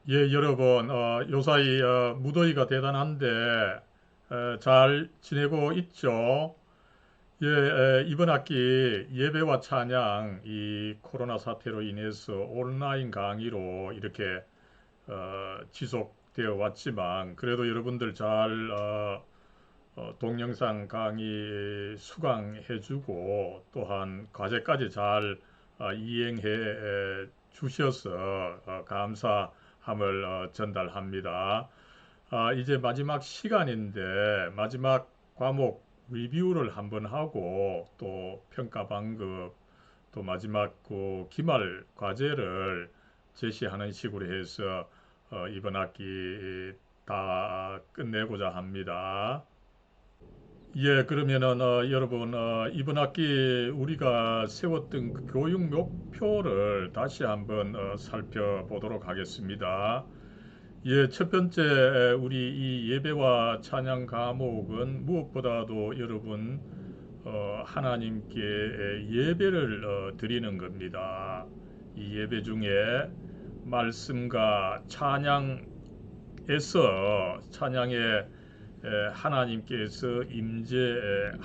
예, 여러분, 요사이 무더위가 대단한데 잘 지내고 있죠? 예, 이번 학기 예배와 찬양 이 코로나 사태로 인해서 온라인 강의로 이렇게 지속되어 왔지만 그래도 여러분들 잘 동영상 강의 수강해주고 또한 과제까지 잘 이행해 주셔서 감사함을 전달합니다. 이제 마지막 시간인데 마지막 과목 리뷰를 한번 하고 또 평가 방급 또 마지막 그 기말 과제를 제시하는 식으로 해서 이번 학기 다 끝내고자 합니다. 예, 그러면은 여러분 이번 학기 우리가 세웠던 그 교육 목표를 다시 한번 살펴보도록 하겠습니다. 예, 첫 번째 우리 이 예배와 찬양 과목은 무엇보다도 여러분 하나님께 예배를 드리는 겁니다. 이 예배 중에 말씀과 찬양의 하나님께서 임재하시는데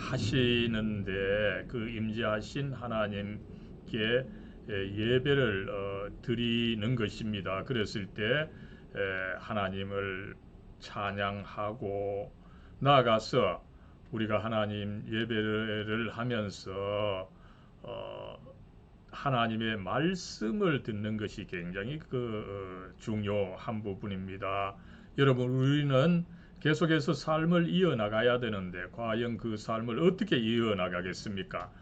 그 임재하신 하나님께 예배를 드리는 것입니다. 그랬을 때 하나님을 찬양하고 나아가서 우리가 하나님 예배를 하면서 어, 하나님의 말씀을 듣는 것이 굉장히 중요한 부분입니다. 여러분, 우리는 계속해서 삶을 이어나가야 되는데 과연 그 삶을 어떻게 이어나가겠습니까?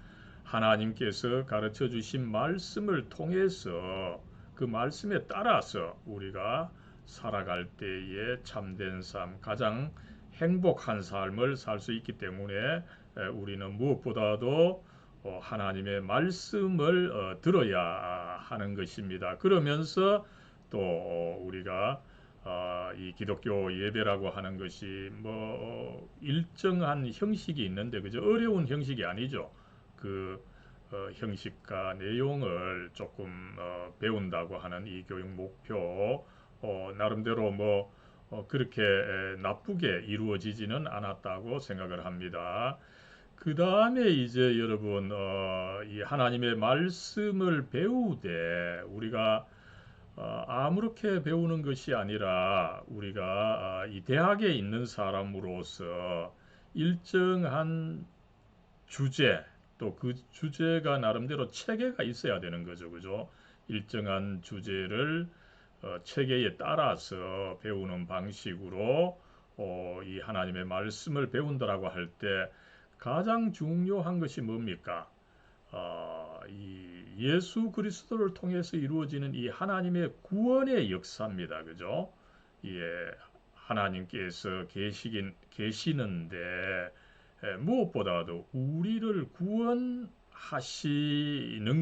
하나님께서 가르쳐 주신 말씀을 통해서 그 말씀에 따라서 우리가 살아갈 때에 참된 삶, 가장 행복한 삶을 살 수 있기 때문에 우리는 무엇보다도 하나님의 말씀을 들어야 하는 것입니다. 그러면서 또 우리가 이 기독교 예배라고 하는 것이 뭐 일정한 형식이 있는데 그저 어려운 형식이 아니죠. 그 형식과 내용을 조금 배운다고 하는 이 교육 목표 나름대로 뭐 그렇게 나쁘게 이루어지지는 않았다고 생각을 합니다. 그 다음에 이제 여러분 이 하나님의 말씀을 배우되 우리가 아무렇게 배우는 것이 아니라 우리가 이 대학에 있는 사람으로서 일정한 주제 또 그 주제가 나름대로 체계가 있어야 되는 거죠, 그죠? 일정한 주제를 체계에 따라서 배우는 방식으로 이 하나님의 말씀을 배운다라고 할 때 가장 중요한 것이 뭡니까? 이 예수 그리스도를 통해서 이루어지는 이 하나님의 구원의 역사입니다. 그죠? 예, 하나님께서 계시는데 무엇보다도 우리를 구원하시는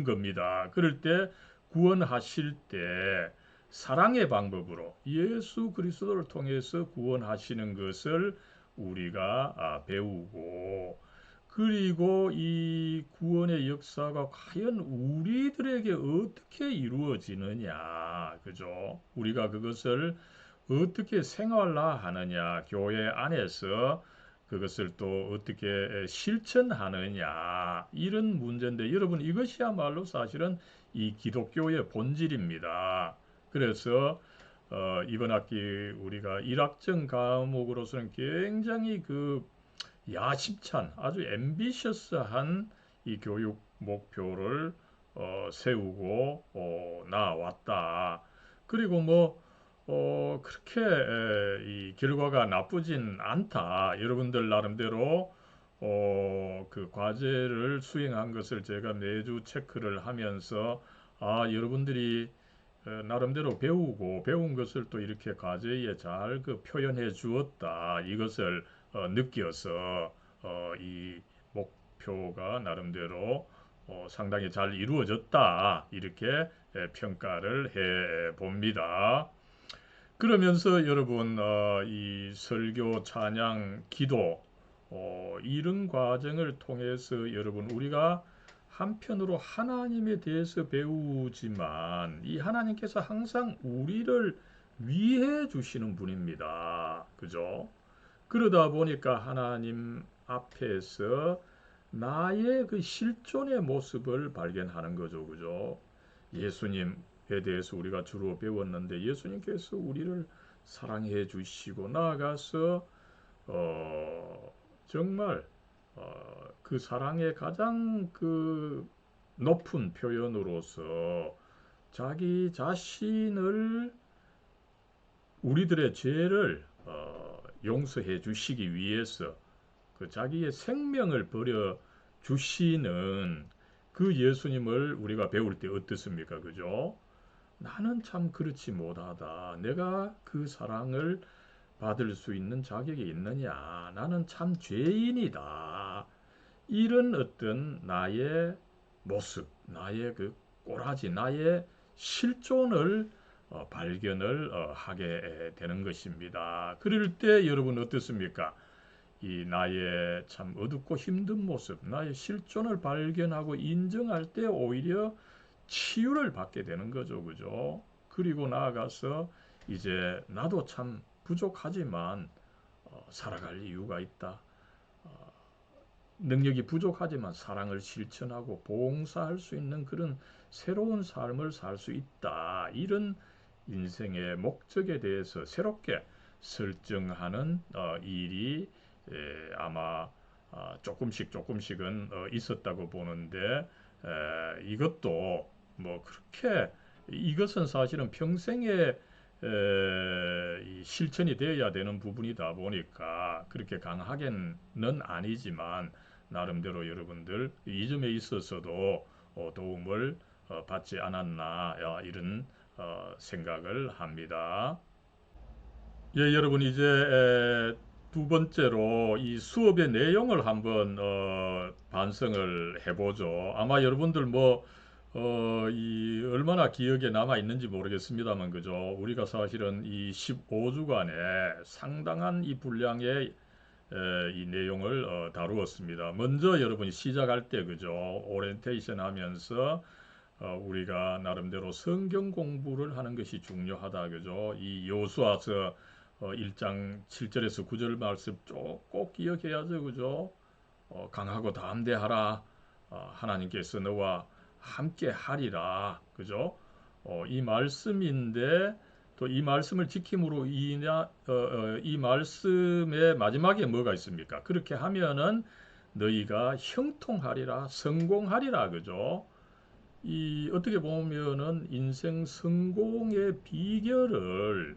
겁니다. 그럴 때 구원하실 때 사랑의 방법으로 예수 그리스도를 통해서 구원하시는 것을 우리가 배우고 그리고 이 구원의 역사가 과연 우리들에게 어떻게 이루어지느냐, 그죠? 우리가 그것을 어떻게 생활화하느냐, 교회 안에서 그것을 또 어떻게 실천하느냐, 이런 문제인데, 여러분, 이것이야말로 사실은 이 기독교의 본질입니다. 그래서, 이번 학기 우리가 일학점 과목으로서는 굉장히 야심찬 아주 앰비셔스한 이 교육 목표를 세우고 나왔다. 그리고 뭐 그렇게 이 결과가 나쁘진 않다. 여러분들 나름대로 그 과제를 수행한 것을 제가 매주 체크를 하면서 여러분들이 나름대로 배우고 배운 것을 또 이렇게 과제에 잘 표현해 주었다. 이것을 느껴서 이 목표가 나름대로 상당히 잘 이루어졌다. 이렇게 평가를 해 봅니다. 그러면서 여러분 이 설교, 찬양, 기도 이런 과정을 통해서 여러분 우리가 한편으로 하나님에 대해서 배우지만 이 하나님께서 항상 우리를 위해 주시는 분입니다. 그죠? 그러다 보니까 하나님 앞에서 나의 그 실존의 모습을 발견하는 거죠. 그죠? 예수님에 대해서 우리가 주로 배웠는데 예수님께서 우리를 사랑해 주시고 나아가서 정말 그 사랑의 가장 그 높은 표현으로서 자기 자신을 우리들의 죄를 용서해 주시기 위해서 그 자기의 생명을 버려 주시는 그 예수님을 우리가 배울 때 어떻습니까? 그죠? 나는 참 그렇지 못하다. 내가 그 사랑을 받을 수 있는 자격이 있느냐? 나는 참 죄인이다. 이런 어떤 나의 모습, 나의 그 꼬라지, 나의 실존을 발견을 하게 되는 것입니다. 그럴 때 여러분 어떻습니까? 이 나의 참 어둡고 힘든 모습, 나의 실존을 발견하고 인정할 때 오히려 치유를 받게 되는 거죠. 그죠? 그리고 나아가서 이제 나도 참 부족하지만 살아갈 이유가 있다. 능력이 부족하지만 사랑을 실천하고 봉사할 수 있는 그런 새로운 삶을 살 수 있다. 이런 인생의 목적에 대해서 새롭게 설정하는 일이 아마 조금씩은 있었다고 보는데 이것도 뭐 그렇게 이것은 사실은 평생에 실천이 되어야 되는 부분이다 보니까 그렇게 강하게는 아니지만 나름대로 여러분들 이 점에 있어서도 도움을 받지 않았나 이런 생각을 합니다. 예, 여러분 이제 두 번째로 이 수업의 내용을 한번 반성을 해보죠. 아마 여러분들 이 얼마나 기억에 남아 있는지 모르겠습니다만 그죠? 우리가 사실은 이 15주간에 상당한 이 분량의 이 내용을 다루었습니다. 먼저 여러분이 시작할 때 그죠? 오리엔테이션 하면서 우리가 나름대로 성경 공부를 하는 것이 중요하다 그죠? 이 여호수아서 1장 7절에서 9절 말씀 꼭 기억해야죠 그죠? 강하고 담대하라. 하나님께서 너와 함께 하리라. 그죠? 이 말씀인데 또 이 말씀을 지킴으로 이 말씀의 마지막에 뭐가 있습니까? 그렇게 하면은 너희가 형통하리라, 성공하리라. 그죠? 이 어떻게 보면은 인생 성공의 비결을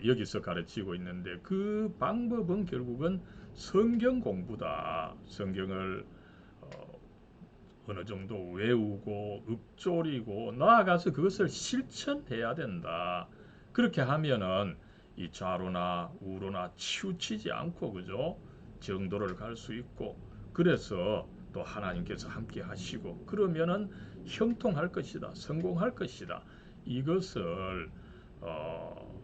여기서 가르치고 있는데 그 방법은 결국은 성경 공부다. 성경을 어, 어느 정도 외우고 읊조리고 나아가서 그것을 실천해야 된다. 그렇게 하면은 이 좌로나 우로나 치우치지 않고 그죠? 정도를 갈 수 있고 그래서 또 하나님께서 함께 하시고 그러면은 형통할 것이다. 성공할 것이다. 이것을 어,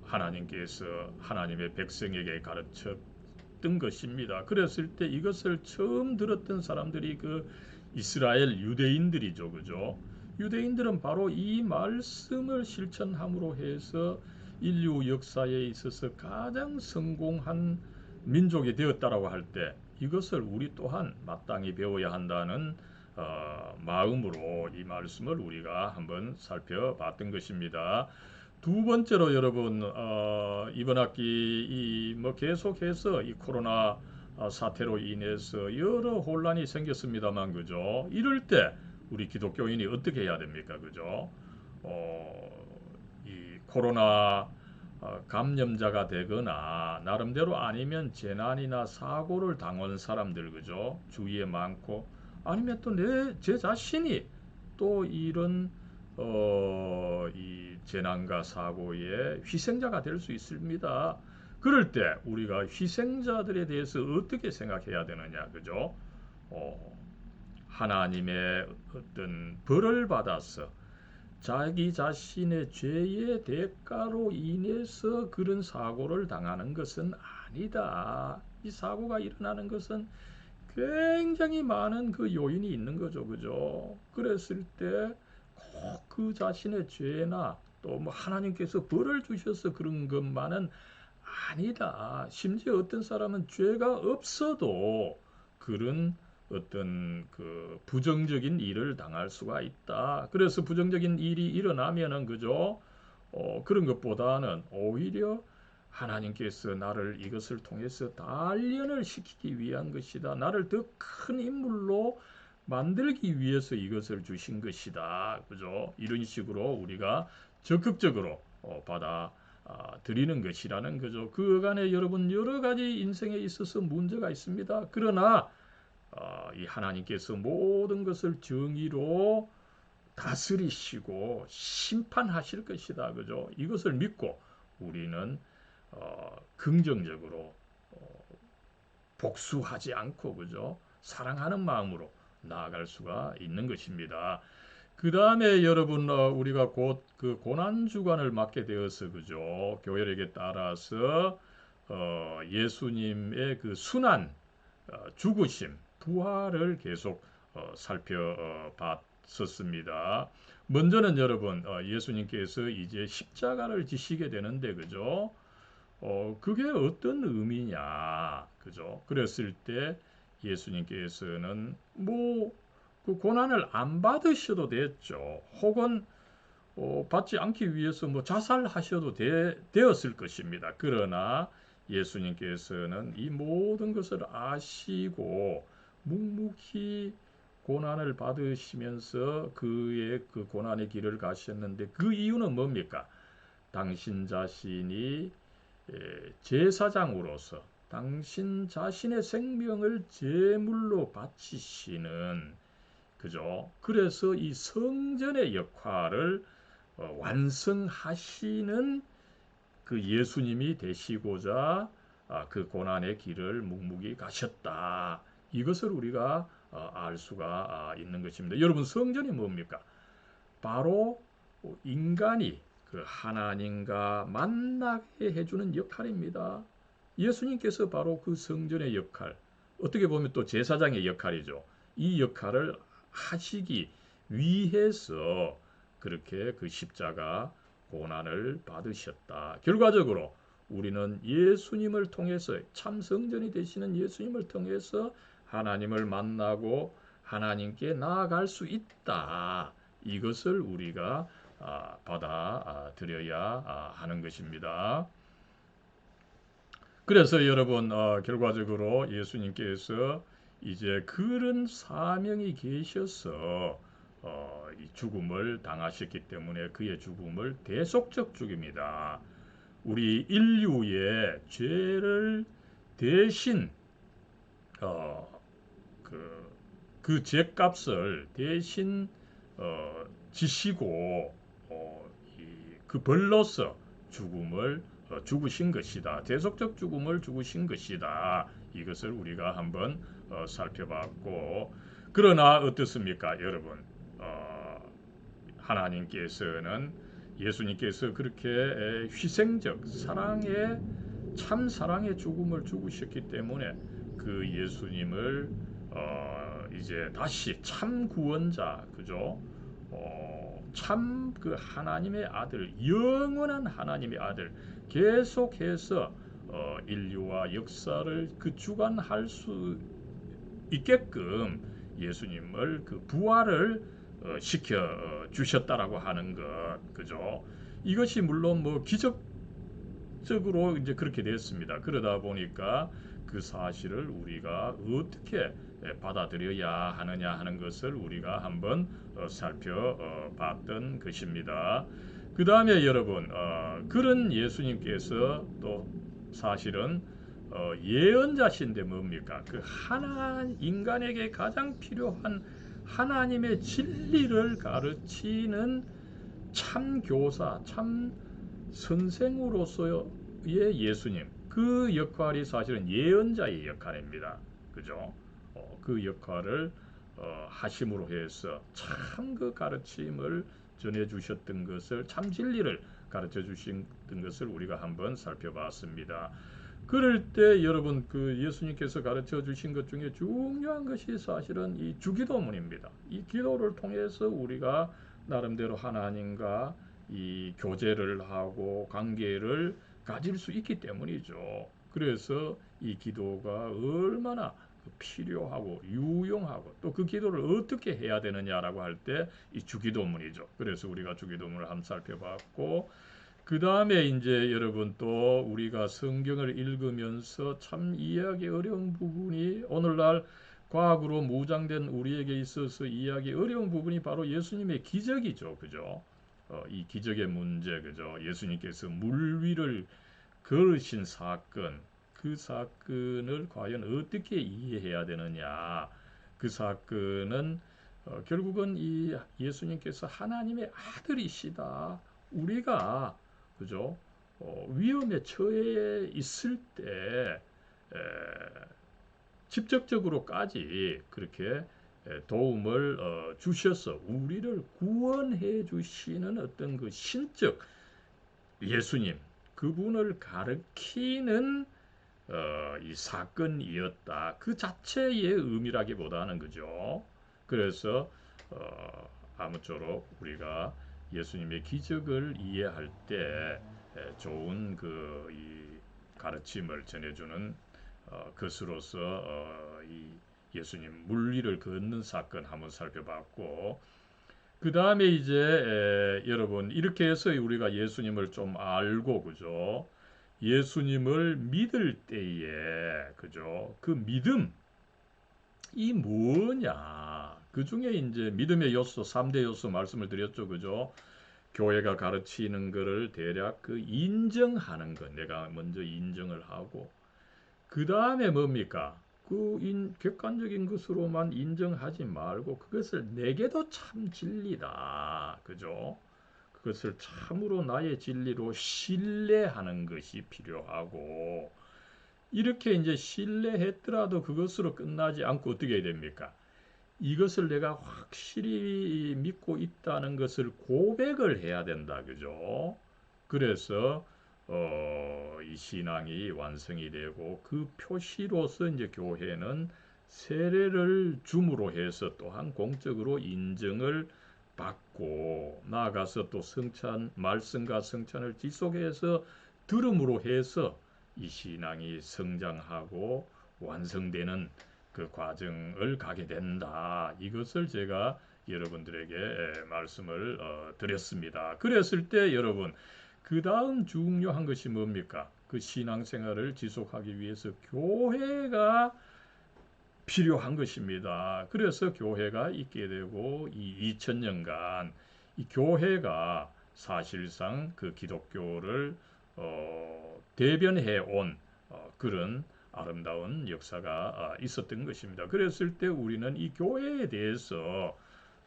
하나님께서 하나님의 백성에게 가르쳤던 것입니다. 그랬을 때 이것을 처음 들었던 사람들이 그 이스라엘 유대인들이죠. 그죠? 유대인들은 바로 이 말씀을 실천함으로 해서 인류 역사에 있어서 가장 성공한 민족이 되었다라고 할 때 이것을 우리 또한 마땅히 배워야 한다는 마음으로 이 말씀을 우리가 한번 살펴봤던 것입니다. 두 번째로 여러분 이번 학기 뭐 계속해서 이 코로나 사태로 인해서 여러 혼란이 생겼습니다만 그죠? 이럴 때 우리 기독교인이 어떻게 해야 됩니까? 그죠? 이 코로나 감염자가 되거나 나름대로 아니면 재난이나 사고를 당한 사람들 그죠? 주위에 많고 아니면 또 제 자신이 또 이런 이 재난과 사고의 희생자가 될 수 있습니다. 그럴 때 우리가 희생자들에 대해서 어떻게 생각해야 되느냐, 그죠? 어, 하나님의 어떤 벌을 받아서 자기 자신의 죄의 대가로 인해서 그런 사고를 당하는 것은 아니다. 이 사고가 일어나는 것은 굉장히 많은 그 요인이 있는 거죠. 그죠? 그랬을 때 꼭 그 자신의 죄나 또 뭐 하나님께서 벌을 주셔서 그런 것만은 아니다. 심지어 어떤 사람은 죄가 없어도 그런 어떤 그 부정적인 일을 당할 수가 있다. 그래서 부정적인 일이 일어나면은 그죠? 그런 것보다는 오히려 하나님께서 나를 이것을 통해서 단련을 시키기 위한 것이다. 나를 더 큰 인물로 만들기 위해서 이것을 주신 것이다. 그죠? 이런 식으로 우리가 적극적으로 받아 드리는 것이라는 거죠. 그간에 여러분 여러 가지 인생에 있어서 문제가 있습니다. 그러나 이 하나님께서 모든 것을 정의로 다스리시고 심판하실 것이다. 그죠? 이것을 믿고 우리는 긍정적으로 복수하지 않고 그죠? 사랑하는 마음으로 나아갈 수가 있는 것입니다. 그 다음에 여러분 우리가 곧 그 고난 주간을 맞게 되어서 그죠? 교회력에 따라서 예수님의 그 순환, 죽으심, 부활을 계속 살펴봤었습니다. 먼저는 여러분 예수님께서 이제 십자가를 지시게 되는데 그죠? 그게 어떤 의미냐, 그죠? 그랬을 때 예수님께서는 뭐 그 고난을 안 받으셔도 됐죠. 혹은 받지 않기 위해서 뭐 자살하셔도 되었을 것입니다. 그러나 예수님께서는 이 모든 것을 아시고 묵묵히 고난을 받으시면서 그의 그 고난의 길을 가셨는데 그 이유는 뭡니까? 당신 자신이 제사장으로서 당신 자신의 생명을 제물로 바치시는 그죠? 그래서 이 성전의 역할을 완성하시는 그 예수님이 되시고자 그 고난의 길을 묵묵히 가셨다. 이것을 우리가 알 수가 있는 것입니다. 여러분 성전이 뭡니까? 바로 인간이 그 하나님과 만나게 해주는 역할입니다. 예수님께서 바로 그 성전의 역할, 어떻게 보면 또 제사장의 역할이죠. 이 역할을 하시기 위해서 그렇게 그 십자가 고난을 받으셨다. 결과적으로 우리는 예수님을 통해서 참 성전이 되시는 예수님을 통해서 하나님을 만나고 하나님께 나아갈 수 있다. 이것을 우리가 받아들여야 하는 것입니다. 그래서 여러분 결과적으로 예수님께서 이제 그런 사명이 계셔서 이 죽음을 당하셨기 때문에 그의 죽음을 대속적 죽입니다. 우리 인류의 죄를 대신 그 죄값을 대신 지시고 그 벌로서 죽음을 죽으신 것이다. 대속적 죽음을 죽으신 것이다. 이것을 우리가 한번 살펴봤고 그러나 어떻습니까, 여러분? 하나님께서는 예수님께서 그렇게 희생적 사랑의 참 사랑의 죽음을 죽으셨기 때문에 그 예수님을 이제 다시 참 구원자, 그죠? 참 그 하나님의 아들, 영원한 하나님의 아들, 계속해서 인류와 역사를 그 주관할 수 있게끔 예수님을 그 부활을 시켜 주셨다라고 하는 것, 그죠? 이것이 물론 뭐 기적적으로 이제 그렇게 됐습니다. 그러다 보니까 그 사실을 우리가 어떻게 받아들여야 하느냐 하는 것을 우리가 한번 살펴봤던 것입니다. 그 다음에 여러분 그런 예수님께서 또 사실은 예언자신데 뭡니까? 그 인간에게 가장 필요한 하나님의 진리를 가르치는 참 교사, 참 선생으로서의 예수님. 그 역할이 사실은 예언자의 역할입니다. 그죠? 그 역할을 하심으로 해서 참 그 가르침을 전해 주셨던 것을 참 진리를 가르쳐 주셨던 것을 우리가 한번 살펴봤습니다. 그럴 때 여러분 그 예수님께서 가르쳐 주신 것 중에 중요한 것이 사실은 이 주기도문입니다. 이 기도를 통해서 우리가 나름대로 하나님과 이 교제를 하고 관계를 가질 수 있기 때문이죠. 그래서 이 기도가 얼마나 필요하고 유용하고 또 그 기도를 어떻게 해야 되느냐라고 할 때 이 주기도문이죠. 그래서 우리가 주기도문을 한번 살펴봤고 그 다음에 이제 여러분 또 우리가 성경을 읽으면서 참 이해하기 어려운 부분이 오늘날 과학으로 무장된 우리에게 있어서 이해하기 어려운 부분이 바로 예수님의 기적이죠. 그죠? 이 기적의 문제, 그죠? 예수님께서 물 위를 걸으신 사건, 그 사건을 과연 어떻게 이해해야 되느냐? 그 사건은 결국은 이 예수님께서 하나님의 아들이시다. 우리가 그죠? 위험에 처해 있을 때 에, 직접적으로까지 그렇게 도움을 주셔서 우리를 구원해 주시는 어떤 그 신적 예수님 그분을 가르키는 이 사건이었다. 그 자체의 의미라기보다는 그죠. 그래서 아무쪼록 우리가 예수님의 기적을 이해할 때 좋은 그 이 가르침을 전해주는 것으로서 이 예수님 물리를 걷는 사건 한번 살펴봤고 그 다음에 이제 여러분 이렇게 해서 우리가 예수님을 좀 알고 그죠? 예수님을 믿을 때에 그죠? 그 믿음 이 뭐냐? 그 중에 이제 믿음의 요소 3대 요소 말씀을 드렸죠. 그죠? 교회가 가르치는 거를 대략 그 인정하는 것. 내가 먼저 인정을 하고 그 다음에 뭡니까? 그 객관적인 것으로만 인정하지 말고 그것을 내게도 참 진리다. 그죠? 그것을 참으로 나의 진리로 신뢰하는 것이 필요하고 이렇게 이제 신뢰했더라도 그것으로 끝나지 않고 어떻게 해야 됩니까? 이것을 내가 확실히 믿고 있다는 것을 고백을 해야 된다. 그죠? 그래서 이 신앙이 완성이 되고 그 표시로서 이제 교회는 세례를 줌으로 해서 또한 공적으로 인정을 받고 나아가서 또 성찬 말씀과 성찬을 지속해서 들음으로 해서 이 신앙이 성장하고 완성되는 그 과정을 가게 된다. 이것을 제가 여러분들에게 말씀을 드렸습니다. 그랬을 때 여러분 그 다음 중요한 것이 뭡니까? 그 신앙생활을 지속하기 위해서 교회가 필요한 것입니다. 그래서 교회가 있게 되고 이 2000년간 이 교회가 사실상 그 기독교를 대변해 온 그런 아름다운 역사가 있었던 것입니다. 그랬을 때 우리는 이 교회에 대해서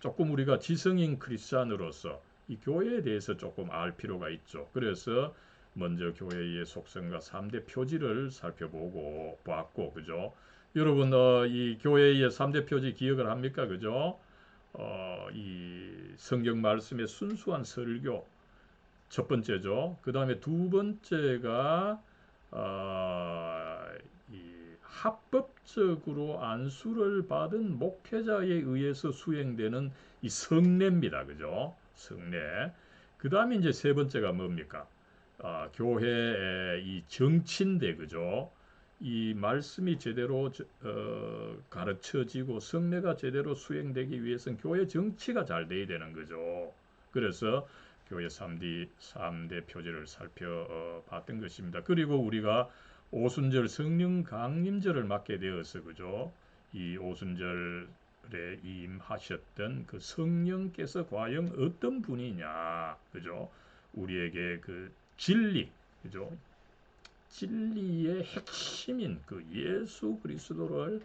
조금 우리가 지성인 크리스찬으로서 이 교회에 대해서 조금 알 필요가 있죠. 그래서 먼저 교회의 속성과 3대 표지를 살펴보고 봤고, 그죠? 여러분, 이 교회의 3대 표지 기억을 합니까? 그죠? 이 성경 말씀의 순수한 설교, 첫 번째죠. 그 다음에 두 번째가, 이 합법적으로 안수를 받은 목회자에 의해서 수행되는 이 성례입니다. 그죠? 성례. 그 다음에 이제 세 번째가 뭡니까? 교회의 이 정치인데, 그죠? 이 말씀이 제대로 가르쳐지고 성례가 제대로 수행되기 위해서는 교회 정치가 잘 돼야 되는 거죠. 그래서 교회 3대 표제를 살펴봤던 것입니다. 그리고 우리가 오순절 성령 강림절을 맞게 되어서 그죠? 이 오순절에 임하셨던 그 성령께서 과연 어떤 분이냐, 그죠? 우리에게 그 진리, 그죠? 진리의 핵심인 그 예수 그리스도를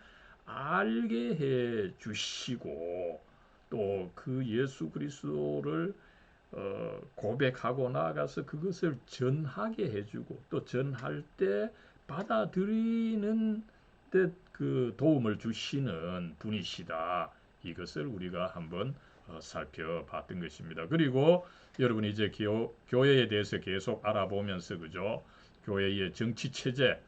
알게 해 주시고 또 그 예수 그리스도를 고백하고 나아가서 그것을 전하게 해주고 또 전할 때 받아들이는 데 그 도움을 주시는 분이시다. 이것을 우리가 한번 살펴봤던 것입니다. 그리고 여러분 이제 교회에 대해서 계속 알아보면서 그죠? 교회의 정치 체제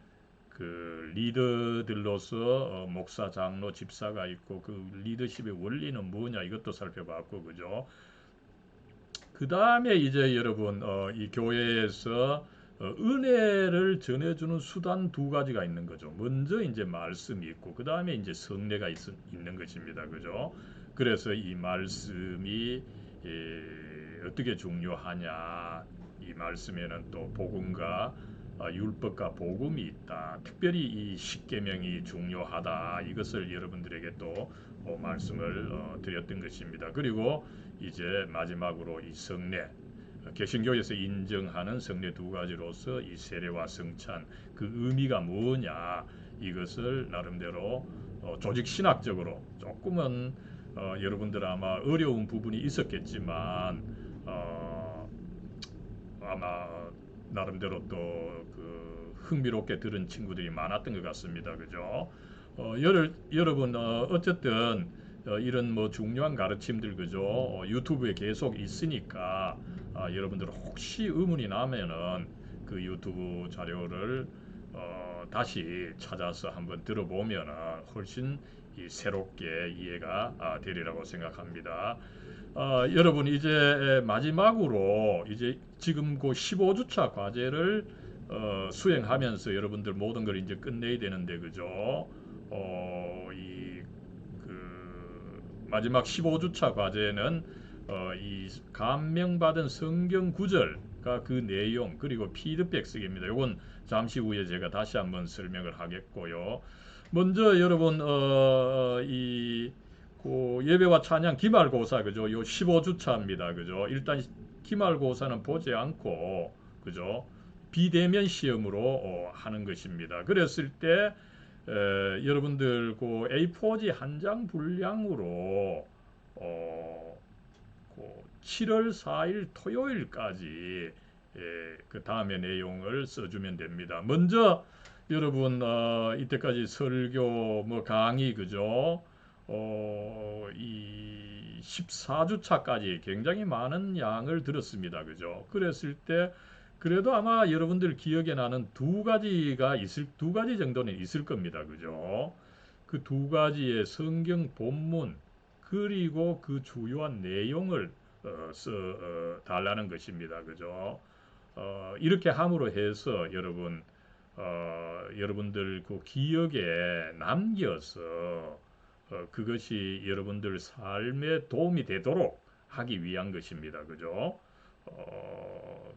그 리더들로서 목사, 장로, 집사가 있고 그 리더십의 원리는 뭐냐 이것도 살펴봤고 그죠? 그 다음에 이제 여러분 이 교회에서 은혜를 전해주는 수단 두 가지가 있는 거죠. 먼저 이제 말씀이 있고 그 다음에 이제 성례가 있는 것입니다. 그죠? 그래서 이 말씀이 어떻게 중요하냐? 이 말씀에는 또 복음과 율법과 복음이 있다. 특별히 이 십계명이 중요하다. 이것을 여러분들에게 또 말씀을 드렸던 것입니다. 그리고 이제 마지막으로 이 성례, 개신교에서 인정하는 성례 두 가지로서 이 세례와 성찬 그 의미가 뭐냐 이것을 나름대로 조직 신학적으로 조금은 여러분들 아마 어려운 부분이 있었겠지만 아마 나름대로 또 그 흥미롭게 들은 친구들이 많았던 것 같습니다. 그죠? 여러분 어쨌든 이런 뭐 중요한 가르침들 그죠? 유튜브에 계속 있으니까 여러분들 혹시 의문이 나면은 그 유튜브 자료를 다시 찾아서 한번 들어보면은 훨씬 새롭게 이해가 되리라고 생각합니다. 여러분 이제 마지막으로 이제 지금 그 15주차 과제를 수행하면서 여러분들 모든 걸 이제 끝내야 되는데 그죠? 이 마지막 15주차 과제는 이 감명받은 성경 구절과 그 내용 그리고 피드백 쓰기입니다. 이건 잠시 후에 제가 다시 한번 설명을 하겠고요. 먼저 여러분 그 예배와 찬양 기말고사 그죠? 요 15주차입니다. 그죠? 일단 기말고사는 보지 않고 그죠? 비대면 시험으로 하는 것입니다. 그랬을 때 여러분들 그 A4지 한 장 분량으로 그 7월 4일 토요일까지 그 다음에 내용을 써주면 됩니다. 먼저 여러분 이때까지 설교 뭐 강의 그죠? 이 14주차까지 굉장히 많은 양을 들었습니다. 그죠? 그랬을 때 그래도 아마 여러분들 기억에 나는 두 가지 정도는 있을 겁니다. 그죠? 그 두 가지의 성경 본문 그리고 그 주요한 내용을 써 달라는 것입니다. 그죠? 이렇게 함으로 해서 여러분들 그 기억에 남겨서 그것이 여러분들 삶에 도움이 되도록 하기 위한 것입니다. 그죠?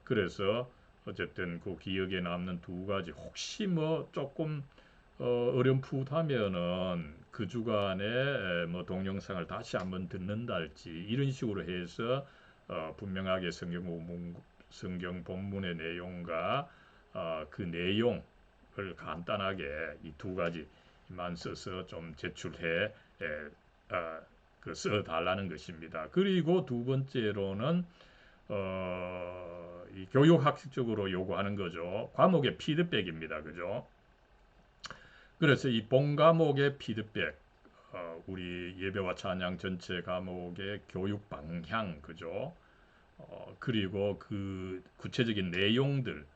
그래서 어쨌든 그 기억에 남는 두 가지 혹시 뭐 조금 어렴풋하면은 그 주간에 뭐 동영상을 다시 한번 듣는달지 이런 식으로 해서 분명하게 성경 본문의 내용과 그 내용을 간단하게 이 두 가지만 써서 좀 제출해 써 달라는 것입니다. 그리고 두 번째로는 이 교육학습적으로 요구하는 거죠. 과목의 피드백입니다. 그죠? 그래서 이 본 과목의 피드백, 우리 예배와 찬양 전체 과목의 교육 방향, 그죠? 그리고 그 구체적인 내용들,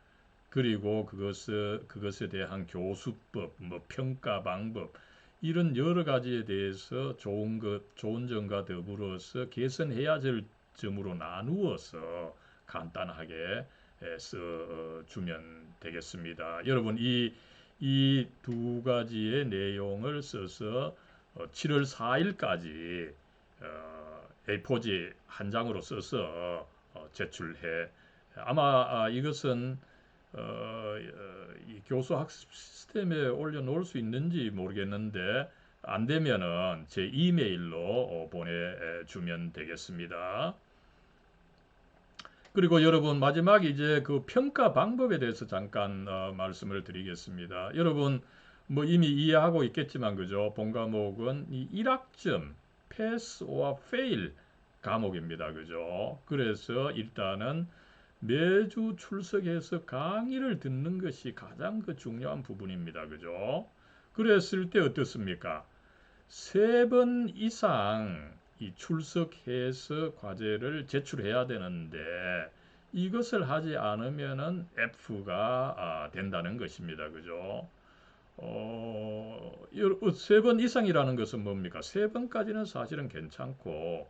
그리고 그것에 대한 교수법, 뭐 평가 방법, 이런 여러 가지에 대해서 좋은 점과 더불어서 개선해야 될 점으로 나누어서 간단하게 써주면 되겠습니다. 여러분 이 두 가지의 내용을 써서 7월 4일까지 A4지 한 장으로 써서 제출해 아마 이것은 이 교수 학습 시스템에 올려놓을 수 있는지 모르겠는데 안 되면은 제 이메일로 보내주면 되겠습니다. 그리고 여러분 마지막 이제 그 평가 방법에 대해서 잠깐 말씀을 드리겠습니다. 여러분 뭐 이미 이해하고 있겠지만 그죠? 본 과목은 이 1학점 패스 or fail 과목입니다. 그죠? 그래서 일단은 매주 출석해서 강의를 듣는 것이 가장 그 중요한 부분입니다. 그죠? 그랬을 때 어떻습니까? 3번 이상 이 출석해서 과제를 제출해야 되는데 이것을 하지 않으면은 F가 된다는 것입니다. 그죠? 3번 이상이라는 것은 뭡니까? 3번까지는 사실은 괜찮고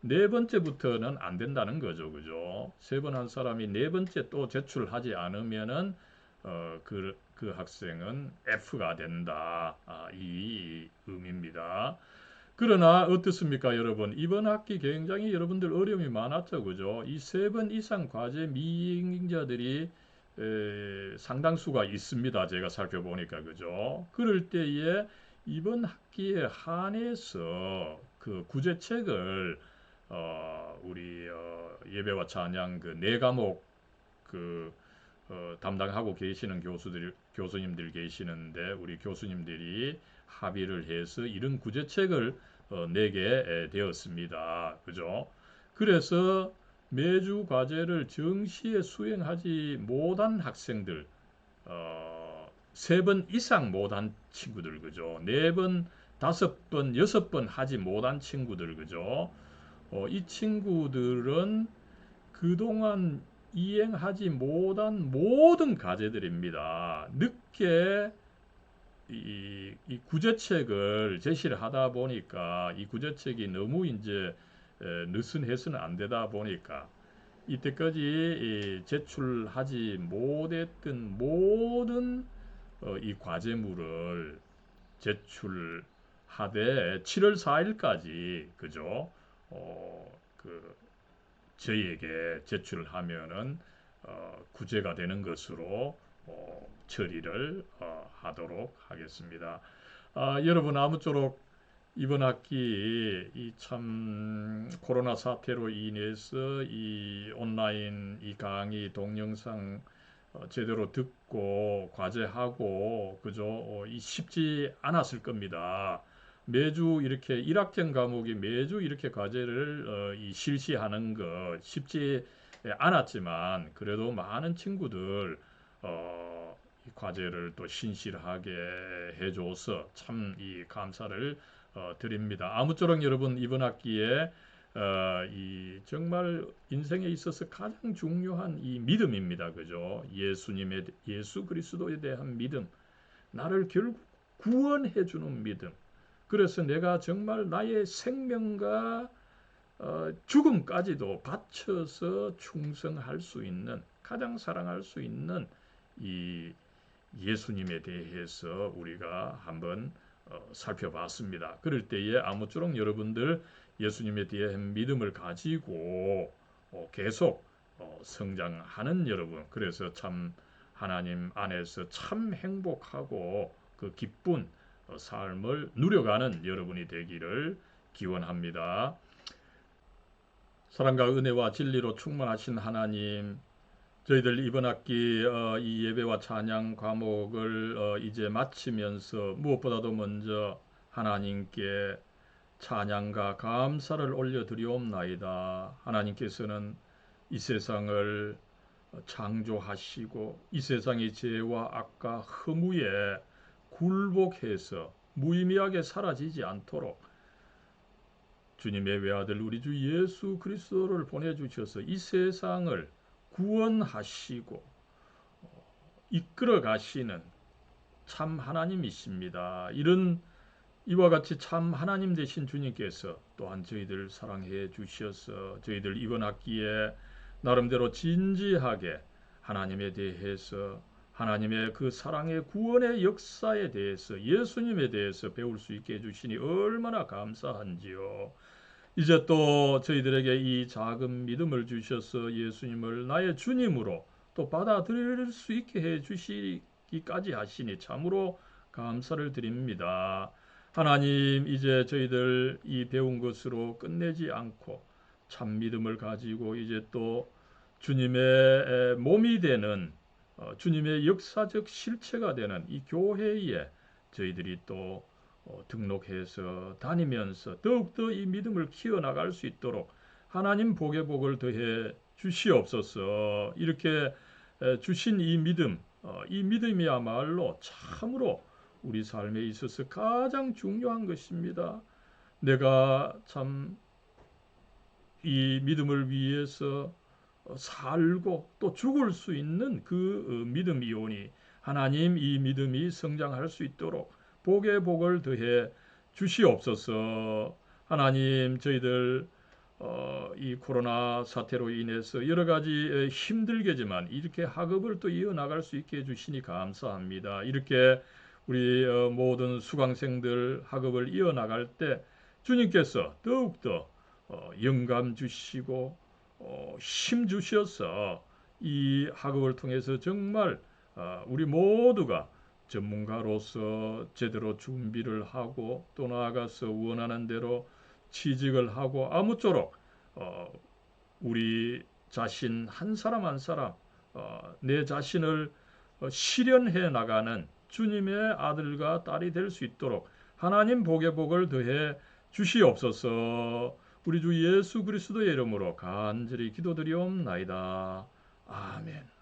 네 번째부터는 안 된다는 거죠. 그죠? 세 번 한 사람이 네 번째 또 제출하지 않으면은 그 학생은 F가 된다. 이 의미입니다. 그러나 어떻습니까, 여러분? 이번 학기 굉장히 여러분들 어려움이 많았죠. 그죠? 이 세 번 이상 과제 미행자들이 상당수가 있습니다. 제가 살펴보니까. 그죠? 그럴 때에 이번 학기에 한해서 그 구제책을 우리 예배와 찬양 그 네 과목 그 담당하고 계시는 교수님들 계시는데 우리 교수님들이 합의를 해서 이런 구제책을 내게 되었습니다. 그죠? 그래서 매주 과제를 정시에 수행하지 못한 학생들, 세 번 이상 못한 친구들, 그죠? 네 번, 다섯 번, 여섯 번 하지 못한 친구들, 그죠? 이 친구들은 그동안 이행하지 못한 모든 과제들입니다. 늦게 이 구제책을 제시를 하다 보니까 이 구제책이 너무 이제 느슨해서는 안 되다 보니까 이때까지 제출하지 못했던 모든 이 과제물을 제출하되 7월 4일까지 그죠? 그 저희에게 제출하면은 구제가 되는 것으로 처리를 하도록 하겠습니다. 여러분 아무쪼록 이번 학기 이 참 코로나 사태로 인해서 이 온라인 이 강의 동영상 제대로 듣고 과제하고 그죠? 이 쉽지 않았을 겁니다. 매주 이렇게 1학점 과목이 매주 이렇게 과제를 이 실시하는 것 쉽지 않았지만 그래도 많은 친구들 이 과제를 또 신실하게 해줘서 참 이 감사를 드립니다. 아무쪼록 여러분 이번 학기에 이 정말 인생에 있어서 가장 중요한 이 믿음입니다. 그죠? 예수 그리스도에 대한 믿음, 나를 결국 구원해 주는 믿음. 그래서 내가 정말 나의 생명과 죽음까지도 바쳐서 충성할 수 있는 가장 사랑할 수 있는 이 예수님에 대해서 우리가 한번 살펴봤습니다. 그럴 때에 아무쪼록 여러분들 예수님에 대한 믿음을 가지고 계속 성장하는 여러분, 그래서 참 하나님 안에서 참 행복하고 그 기쁜 삶을 누려가는 여러분이 되기를 기원합니다. 사랑과 은혜와 진리로 충만하신 하나님, 저희들 이번 학기 이 예배와 찬양 과목을 이제 마치면서 무엇보다도 먼저 하나님께 찬양과 감사를 올려드리옵나이다. 하나님께서는 이 세상을 창조하시고 이 세상의 죄와 악과 허무에 굴복해서 무의미하게 사라지지 않도록 주님의 외아들 우리 주 예수 그리스도를 보내주셔서 이 세상을 구원하시고 이끌어 가시는 참 하나님이십니다. 이런 이와 같이 참 하나님 되신 주님께서 또한 저희들 사랑해 주셔서 저희들 이번 학기에 나름대로 진지하게 하나님에 대해서 하나님의 그 사랑의 구원의 역사에 대해서 예수님에 대해서 배울 수 있게 해주시니 얼마나 감사한지요. 이제 또 저희들에게 이 작은 믿음을 주셔서 예수님을 나의 주님으로 또 받아들일 수 있게 해 주시기까지 하시니 참으로 감사를 드립니다. 하나님, 이제 저희들 이 배운 것으로 끝내지 않고 참 믿음을 가지고 이제 또 주님의 몸이 되는 주님의 역사적 실체가 되는 이 교회에 저희들이 또 등록해서 다니면서 더욱더 이 믿음을 키워나갈 수 있도록 하나님 복의 복을 더해 주시옵소서. 이렇게 주신 이 믿음, 이 믿음이야말로 참으로 우리 삶에 있어서 가장 중요한 것입니다. 내가 참 이 믿음을 위해서 살고 또 죽을 수 있는 그 믿음이오니 하나님 이 믿음이 성장할 수 있도록 복의 복을 더해 주시옵소서. 하나님 저희들 이 코로나 사태로 인해서 여러 가지 힘들겠지만 이렇게 학업을 또 이어나갈 수 있게 해주시니 감사합니다. 이렇게 우리 모든 수강생들 학업을 이어나갈 때 주님께서 더욱더 영감 주시고 힘 주셔서 이 학업을 통해서 정말 우리 모두가 전문가로서 제대로 준비를 하고 또 나아가서 원하는 대로 취직을 하고 아무쪼록 우리 자신 한 사람 한 사람 내 자신을 실현해 나가는 주님의 아들과 딸이 될 수 있도록 하나님 복의 복을 더해 주시옵소서. 우리 주 예수 그리스도의 이름으로 간절히 기도드리옵나이다. 아멘.